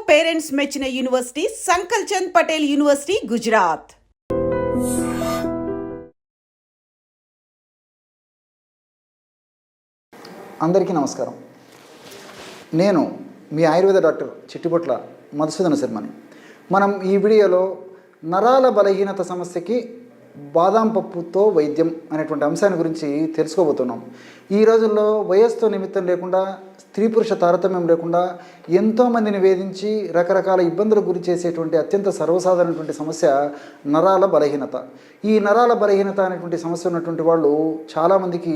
Parents మెచ్చిన university సంకల్ Chand Patel university Gujarat. అందరికీ నమస్కారం. నేను మీ ఆయుర్వేద డాక్టర్ చిట్టిపొట్ల మధుసూదన శర్మని. మనం ఈ వీడియోలో నరాల బలహీనత సమస్యకి బాదాం పప్పుతో వైద్యం అనేటువంటి అంశాన్ని గురించి తెలుసుకోబోతున్నాం. ఈ రోజుల్లో వయస్సుతో నిమిత్తం లేకుండా, స్త్రీ పురుష తారతమ్యం లేకుండా ఎంతోమందిని వేధించి రకరకాల ఇబ్బందులకు గురి చేసేటువంటి అత్యంత సర్వసాధారణటువంటి సమస్య నరాల బలహీనత. ఈ నరాల బలహీనత అనేటువంటి సమస్య ఉన్నటువంటి వాళ్ళు చాలామందికి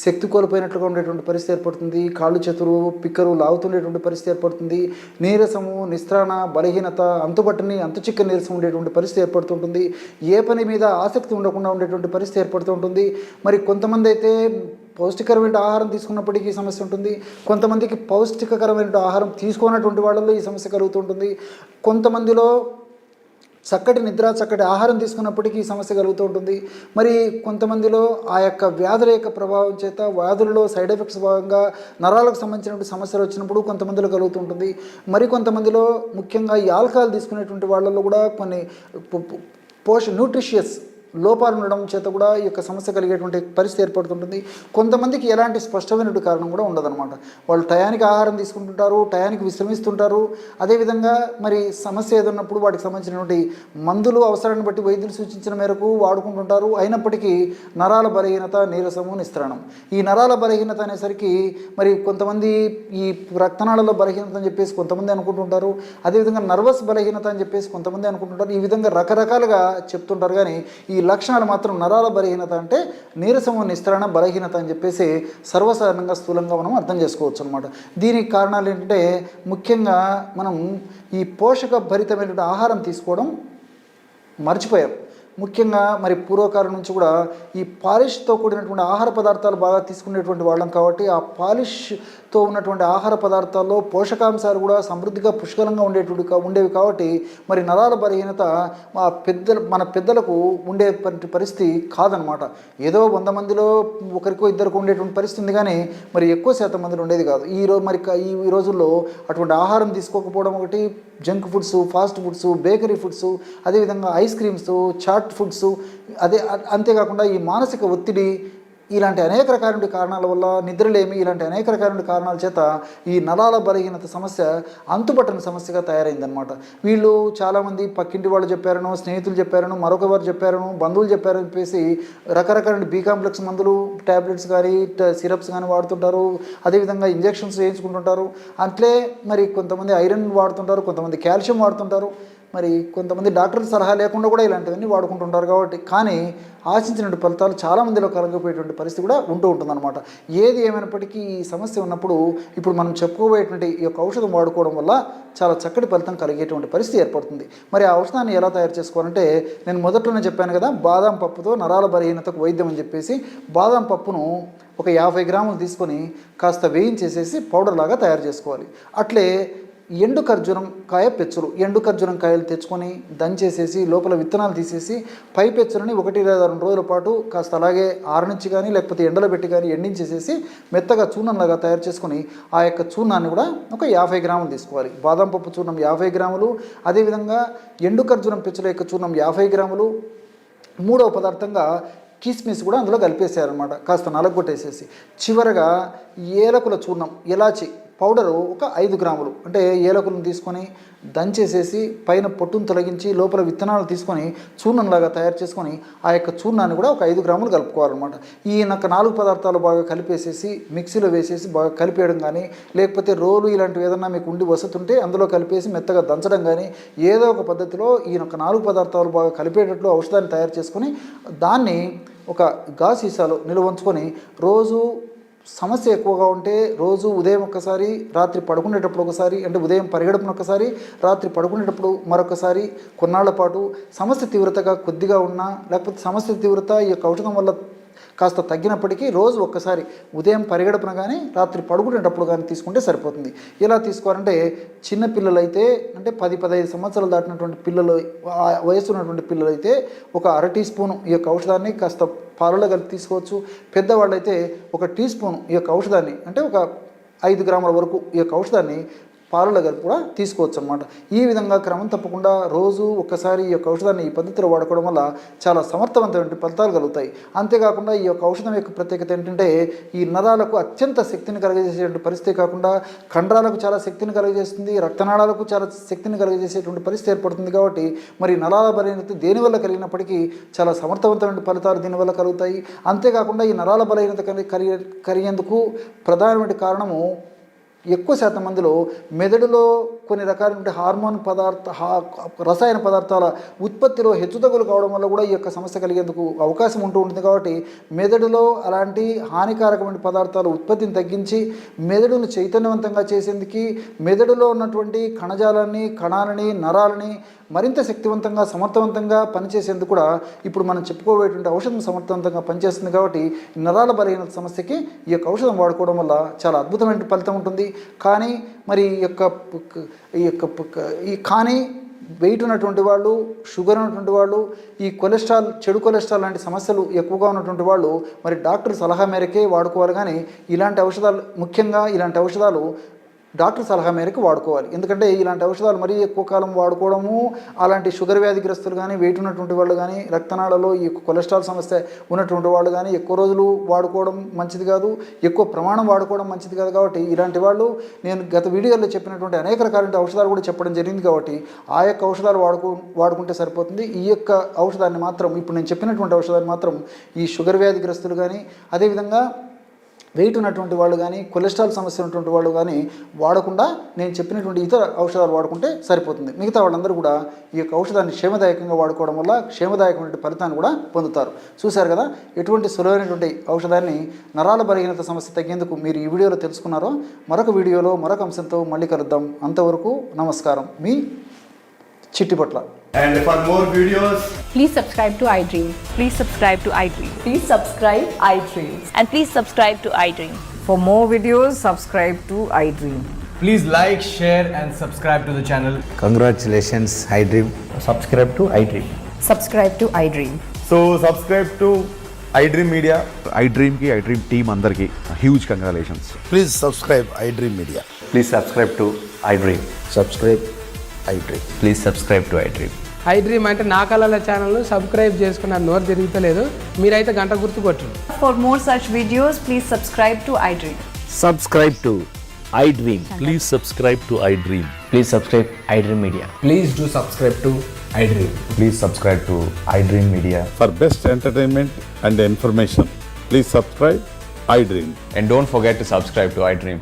శక్తి కోల్పోయినట్లుగా ఉండేటువంటి పరిస్థితి ఏర్పడుతుంది. కాళ్ళు చేతులు పిక్కలు లాగుతుండేటువంటి పరిస్థితి ఏర్పడుతుంది. నీరసము, నిస్త్రాణ, బలహీనత, అంతుబట్టని అంతుచిక్క నీరసం ఉండేటువంటి పరిస్థితి ఏర్పడుతుంటుంది. ఏ పని మీద ఆసక్తి ఉండకుండా ఉండేటువంటి పరిస్థితి ఏర్పడుతూ ఉంటుంది. మరి కొంతమంది అయితే పౌష్టికరమైన ఆహారం తీసుకున్నప్పటికీ ఈ సమస్య ఉంటుంది. కొంతమందికి పౌష్టికకరమైన ఆహారం తీసుకున్నటువంటి వాళ్ళలో ఈ సమస్య కలుగుతుంటుంది. కొంతమందిలో చక్కటి నిద్ర, చక్కటి ఆహారం తీసుకున్నప్పటికీ ఈ సమస్య కలుగుతూ ఉంటుంది. మరి కొంతమందిలో ఆ యొక్క వ్యాధుల యొక్క ప్రభావం చేత, వ్యాధులలో సైడ్ ఎఫెక్ట్స్ భాగంగా నరాలకు సంబంధించినటువంటి సమస్యలు వచ్చినప్పుడు కొంతమందిలో కలుగుతుంటుంది. మరి కొంతమందిలో ముఖ్యంగా ఈ ఆల్కహాల్ తీసుకునేటువంటి వాళ్ళలో కూడా కొన్ని న్యూట్రిషియస్ లోపాలు ఉండడం చేత కూడా ఈ యొక్క సమస్య కలిగేటువంటి పరిస్థితి ఏర్పడుతుంటుంది. కొంతమందికి ఎలాంటి స్పష్టమైనటువంటి కారణం కూడా ఉండదన్నమాట. వాళ్ళు టయానికి ఆహారం తీసుకుంటుంటారు, టయానికి విశ్రమిస్తుంటారు. అదేవిధంగా మరి సమస్య ఏదన్నప్పుడు వాటికి సంబంధించినటువంటి మందులు అవసరాన్ని బట్టి వైద్యులు సూచించిన మేరకు వాడుకుంటుంటారు. అయినప్పటికీ నరాల బలహీనత, నీరసము, నిస్త్రాణం. ఈ నరాల బలహీనత అనేసరికి మరి కొంతమంది ఈ రక్తనాళాల బలహీనత అని చెప్పేసి కొంతమంది అనుకుంటుంటారు. అదేవిధంగా నర్వస్ బలహీనత అని చెప్పేసి కొంతమంది అనుకుంటుంటారు. ఈ విధంగా రకరకాలుగా చెప్తుంటారు. కానీ ఈ లక్షణాలు మాత్రం నరాల బలహీనత అంటే నీరసము, నిస్త్రాణ, బలహీనత అని చెప్పేసి సర్వసాధారణంగా స్థూలంగా మనం అర్థం చేసుకోవచ్చు అనమాట. దీనికి కారణాలు ఏంటంటే ముఖ్యంగా మనం ఈ పోషక భరితమైనటువంటి ఆహారం తీసుకోవడం మర్చిపోయాం. ముఖ్యంగా మరి పూర్వకాలం నుంచి కూడా ఈ పాలిష్తో కూడినటువంటి ఆహార పదార్థాలు బాగా తీసుకునేటువంటి వాళ్ళం కాబట్టి ఆ పాలిష్తో ఉన్నటువంటి ఆహార పదార్థాల్లో పోషకాంశాలు కూడా సమృద్ధిగా పుష్కలంగా ఉండేవి కాబట్టి మరి నరాల బలహీనత మన పెద్దలకు ఉండే పరిస్థితి కాదనమాట. ఏదో 100 మందిలో ఒకరికో ఇద్దరికి ఉండేటువంటి పరిస్థితి ఉంది, కానీ మరి ఎక్కువ శాతం మందిలో ఉండేది కాదు. ఈ రోజుల్లో అటువంటి ఆహారం తీసుకోకపోవడం ఒకటి, junk foods, fast foods, bakery foods, అదేవిధంగా ఐస్ క్రీమ్స్, చాట్ ఫుడ్స్, అంతేకాకుండా ఈ మానసిక ఒత్తిడి, ఇలాంటి అనేక రకాల కారణాల వల్ల, నిద్రలేమి, ఇలాంటి అనేక రకాల కారణాల చేత ఈ నరాల బలహీనత సమస్య అంతుపట్టని సమస్యగా తయారైందనమాట. వీళ్ళు చాలామంది పక్కింటి వాళ్ళు చెప్పారనో, స్నేహితులు చెప్పారనో, మరొకవారు చెప్పారనో, బంధువులు చెప్పారని చెప్పేసి రకరకాల బి కాంప్లెక్స్ మందులు, ట్యాబ్లెట్స్ కానీ సిరప్స్ కానీ వాడుతుంటారు. అదేవిధంగా ఇంజెక్షన్స్ వేయించుకుంటుంటారు. అట్లే మరి కొంతమంది ఐరన్ వాడుతుంటారు, కొంతమంది కాల్షియం వాడుతుంటారు. మరి కొంతమంది డాక్టర్ల సలహా లేకుండా కూడా ఇలాంటివన్నీ వాడుకుంటుంటారు. కాబట్టి కానీ ఆశించినటువంటి ఫలితాలు చాలామందిలో కలగపోయేటువంటి పరిస్థితి కూడా ఉంటుందన్నమాట. ఏది ఏమైనప్పటికీ ఈ సమస్య ఉన్నప్పుడు ఇప్పుడు మనం చెప్పుకోబోయేటువంటి ఈ యొక్క ఔషధం వాడుకోవడం వల్ల చాలా చక్కటి ఫలితం కలిగేటువంటి పరిస్థితి ఏర్పడుతుంది. మరి ఆ ఔషధాన్ని ఎలా తయారు చేసుకోవాలంటే నేను మొదట్లోనే చెప్పాను కదా, బాదాం పప్పుతో నరాల బలహీనతకు వైద్యం అని చెప్పేసి బాదాం పప్పును ఒక 50 గ్రాములు తీసుకొని కాస్త వేయించేసేసి పౌడర్ లాగా తయారు చేసుకోవాలి. అట్లే ఎండు ఖర్జూరం కాయ పెచ్చులు, ఎండు ఖర్జూరం కాయలు తెచ్చుకొని దంచేసేసి లోపల విత్తనాలు తీసేసి పై పెచ్చులని 1 లేదా 2 రోజుల పాటు కాస్త అలాగే ఆరనించి కానీ లేకపోతే ఎండలో పెట్టి కానీ ఎండించేసేసి మెత్తగా చూర్ణంలాగా తయారు చేసుకొని ఆ యొక్క చూర్ణాన్ని కూడా ఒక 50 గ్రాములు తీసుకోవాలి. బాదం పప్పు చూర్ణం 50 గ్రాములు, అదేవిధంగా ఎండు ఖర్జూరం పెచ్చుల యొక్క చూర్ణం 50 గ్రాములు, మూడవ పదార్థంగా కిస్మిస్ కూడా అందులో కలిపేసారనమాట. కాస్త నలగొట్టేసేసి చివరగా ఏలకుల చూర్ణం, ఎలాచి పౌడరు ఒక 5 గ్రాములు, అంటే ఏలకులను తీసుకొని దంచేసేసి పైన పొట్టును తొలగించి లోపల విత్తనాలు తీసుకొని చూర్ణంలాగా తయారు చేసుకొని ఆ యొక్క చూర్ణాన్ని కూడా ఒక 5 గ్రాములు కలుపుకోవాలన్నమాట. ఈ 4 పదార్థాలు బాగా కలిపేసేసి మిక్సీలో వేసేసి బాగా కలిపేయడం కానీ, లేకపోతే రోలు ఇలాంటివి ఏదన్నా మీకు ఉండి వసతుంటే అందులో కలిపేసి మెత్తగా దంచడం కానీ, ఏదో ఒక పద్ధతిలో ఈ 4 పదార్థాలు బాగా కలిపేటట్లు ఔషధాన్ని తయారు చేసుకొని దాన్ని ఒక గాజు సీసాలో నిల్వ ఉంచుకొని రోజు సమస్య ఎక్కువగా ఉంటే రోజు ఉదయం ఒక్కసారి, రాత్రి పడుకునేటప్పుడు ఒకసారి, అంటే ఉదయం పరిగెడుపున ఒకసారి, రాత్రి పడుకునేటప్పుడు మరొకసారి, కొన్నాళ్ల పాటు సమస్య తీవ్రతగా కొద్దిగా ఉన్నా లేకపోతే సమస్య తీవ్రత ఈ యొక్క ఔషధం వల్ల కాస్త తగ్గినప్పటికీ రోజు ఒక్కసారి ఉదయం పరిగెడుపున కానీ రాత్రి పడుకునేటప్పుడు కానీ తీసుకుంటే సరిపోతుంది. ఎలా తీసుకోవాలంటే చిన్నపిల్లలైతే, అంటే 10-15 సంవత్సరాలు దాటినటువంటి పిల్లలు, వయసు ఉన్నటువంటి పిల్లలైతే ఒక 1/2 టీ స్పూను ఈ యొక్క ఔషధాన్ని కాస్త పాలలో కలిపి తీసుకోవచ్చు. పెద్దవాళ్ళైతే 1 టీ స్పూను ఈ యొక్క ఔషధాన్ని, అంటే ఒక 5 గ్రాముల వరకు ఈ యొక్క ఔషధాన్ని పాలలో కలిపి కూడా తీసుకోవచ్చు అన్నమాట. ఈ విధంగా క్రమం తప్పకుండా రోజు ఒక్కసారి ఈ యొక్క ఔషధాన్ని ఈ పద్ధతిలో వాడుకోవడం వల్ల చాలా సమర్థవంతమైన ఫలితాలు కలుగుతాయి. అంతేకాకుండా ఈ యొక్క ఔషధం యొక్క ప్రత్యేకత ఏంటంటే ఈ నరాలకు అత్యంత శక్తిని కలుగజేసేటువంటి పరిస్థితి కాకుండా కండరాలకు చాలా శక్తిని కలుగజేస్తుంది, రక్తనాళాలకు చాలా శక్తిని కలుగజేసేటువంటి పరిస్థితి ఏర్పడుతుంది. కాబట్టి మరి నరాల బలహీనత దేనివల్ల కలిగినప్పటికీ చాలా సమర్థవంతమైన ఫలితాలు దీనివల్ల కలుగుతాయి. అంతేకాకుండా ఈ నరాల బలహీనత కలిగేందుకు ప్రధానమైన కారణము ఎక్కువ శాతం మందిలో మెదడులో కొన్ని రకాలైన హార్మోన్ రసాయన పదార్థాల ఉత్పత్తిలో హెచ్చుతగ్గులు కావడం వల్ల కూడా ఈ యొక్క సమస్య కలిగేందుకు అవకాశం ఉంటుంది. కాబట్టి మెదడులో అలాంటి హానికారకమైన పదార్థాల ఉత్పత్తిని తగ్గించి మెదడును చైతన్యవంతంగా చేసేందుకు మెదడులో ఉన్నటువంటి కణజాలాన్ని, కణాలని, నరాలని మరింత శక్తివంతంగా, సమర్థవంతంగా పనిచేసేందుకు కూడా ఇప్పుడు మనం చెప్పుకోబోయేటువంటి ఔషధం సమర్థవంతంగా పనిచేస్తుంది. కాబట్టి నరాల బలహీనత సమస్యకి ఈ యొక్క ఔషధం వాడుకోవడం వల్ల చాలా అద్భుతమైన ఫలితం ఉంటుంది. కానీ మరి కానీ వెయిట్ ఉన్నటువంటి వాళ్ళు, షుగర్ ఉన్నటువంటి వాళ్ళు, ఈ కొలెస్ట్రాల్, చెడు కొలెస్ట్రాల్ లాంటి సమస్యలు ఎక్కువగా ఉన్నటువంటి వాళ్ళు మరి డాక్టర్ సలహా మేరకే వాడుకోవాలి. కానీ ఇలాంటి ఔషధాలు, ముఖ్యంగా ఇలాంటి ఔషధాలు డాక్టర్ సలహా మేరకు వాడుకోవాలి. ఎందుకంటే ఇలాంటి ఔషధాలు మరీ ఎక్కువ కాలం వాడుకోవడము, అలాంటి షుగర్ వ్యాధిగ్రస్తులు కానీ, వెయిట్ ఉన్నటువంటి వాళ్ళు కానీ, రక్తనాళాలలో ఈ కొలెస్ట్రాల్ సమస్య ఉన్నటువంటి వాళ్ళు కానీ ఎక్కువ రోజులు వాడుకోవడం మంచిది కాదు, ఎక్కువ ప్రమాణం వాడుకోవడం మంచిది కాదు. కాబట్టి ఇలాంటి వాళ్ళు, నేను గత వీడియోలో చెప్పినటువంటి అనేక రకాలైన ఔషధాలు కూడా చెప్పడం జరిగింది. కాబట్టి ఆ యొక్క ఔషధాలు వాడుకుంటే సరిపోతుంది. ఈ యొక్క ఔషధాన్ని మాత్రం, ఇప్పుడు నేను చెప్పినటువంటి ఔషధాన్ని మాత్రం ఈ షుగర్ వ్యాధిగ్రస్తులు కానీ, అదేవిధంగా వెయిట్ ఉన్నటువంటి వాళ్ళు కానీ, కొలెస్ట్రాల్ సమస్య ఉన్నటువంటి వాళ్ళు కానీ వాడకుండా నేను చెప్పినటువంటి ఇతర ఔషధాలు వాడుకుంటే సరిపోతుంది. మిగతా వాళ్ళందరూ కూడా ఈ యొక్క ఔషధాన్ని క్షేమదాయకంగా వాడుకోవడం వల్ల క్షేమదాయకమైన ఫలితాన్ని కూడా పొందుతారు. చూశారు కదా ఎటువంటి సులువైనటువంటి ఔషధాన్ని నరాల బలహీనత సమస్య తగ్గేందుకు మీరు ఈ వీడియోలో తెలుసుకున్నారో. మరొక వీడియోలో మరొక అంశంతో మళ్ళీ కలుద్దాం. అంతవరకు నమస్కారం. మీ Chittipatla. And for more videos, Please subscribe to iDream. Please subscribe to iDream. Please subscribe iDream. And please subscribe to iDream. For more videos, subscribe to iDream. please like, share and subscribe to the channel. Congratulations, iDream. Subscribe to iDream. Subscribe to iDream. So subscribe to iDream Media. iDream ki iDream team andarki huge congratulations. Please subscribe iDream Media. Please subscribe to iDream. Subscribe iDream. Please subscribe to iDream. iDream అంటే నా కళల channel subscribe చేసుకున్న నోరు తిరుగుతలేదు, మీరైతే గంట గుర్తు కొట్టండి. For more such videos, please subscribe to iDream. Subscribe to iDream. Please subscribe to iDream. Please subscribe iDream Media. Please do subscribe to iDream. Please subscribe to iDream Media. For best entertainment and information, please subscribe iDream. And don't forget to subscribe to iDream.